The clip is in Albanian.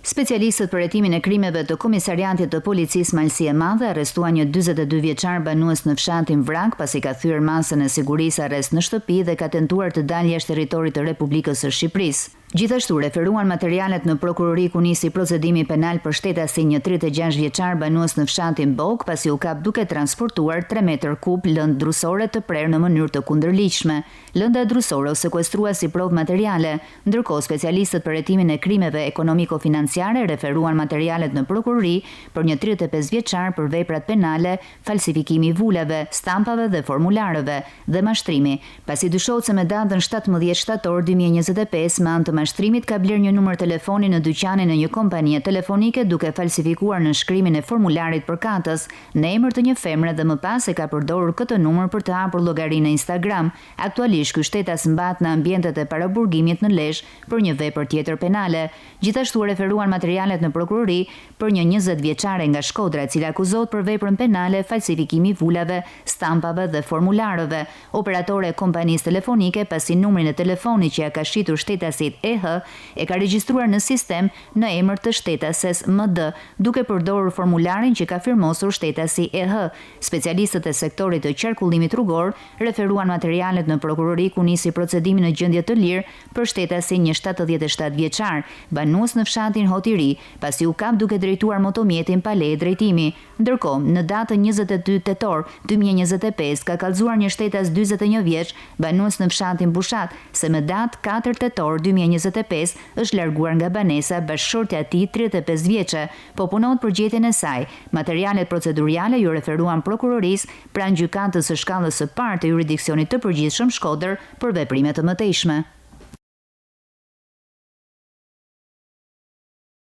Specialistët për hetimin e krimeve të Komisariatit të Policisë Malësi e Madhe arrestuan një 42 vjeçar banues në fshatin Vrak pasi ka thyer masën e sigurisë arrest në shtëpi dhe ka tentuar të dalë jashtë territorit të Republikës së Shqipërisë. Gjithashtu referuan materialet në prokurori ku nisi procedimi penal për shtetasin një 36 vjeçar banues në fshatin Bok pasi u kap duke transportuar 3 metër kub lëndë drusore të prerë në mënyrë të kundërligjshme. Lënda drusore u sekuestrua si provë materiale, ndërkohë specialistët për hetimin e krimeve ekonomiko-financiare referuan materialet në prokurori për një 35 vjeçar për veprat penale, falsifikimi i vulave, stampave dhe formularëve dhe mashtrimi, pasi dyshohet se me datën 17 shtator 2025 me anë të mashtrimit ka bler një numër telefoni në dyqanin e një kompanie telefonike duke falsifikuar në shkrimin e formularit përkatës në emër të një femre dhe më pas e ka përdorur këtë numër për të hapur llogarinë në Instagram. Aktualisht ky shtetas mbahet në ambientet e paraburgimit në Lezhë për një vepër tjetër penale. Gjithashtu referuan materialet në prokurori për një 20 vjeçare nga Shkodra e cila akuzohet për veprën penale falsifikimi i vulave, stampave dhe formularëve. Operatore e kompanisë telefonike pasi numrin e telefonit që ja ka shitur shtetasit e ka regjistruar në sistem në emër të shtetases MD, duke përdorur formularin që ka firmosur shtetasi EH. Specialistët e sektorit të qarkullimit rrugor referuan materialet në prokurori ku nisi procedimi në gjendje të lirë për shtetasin një 77 vjeçar, banues në fshatin Hotiri, pasi u kap duke drejtuar motomjetin pa leje drejtimi. Ndërkohë, në datën 22 tetor 2025 ka kallëzuar një shtetas 41 vjeç, banues në fshatin Bushat, se me datë 4 tetor 2025 është larguar nga banesa bashkëshortja e tij 35 vjeçe, po punohet për gjetjen e saj. Materialet proceduriale ju referuan prokurorisë pranë gjykatës së shkallës së parë të jurisdiksionit të përgjithshëm Shkodër për veprime të mëtejshme.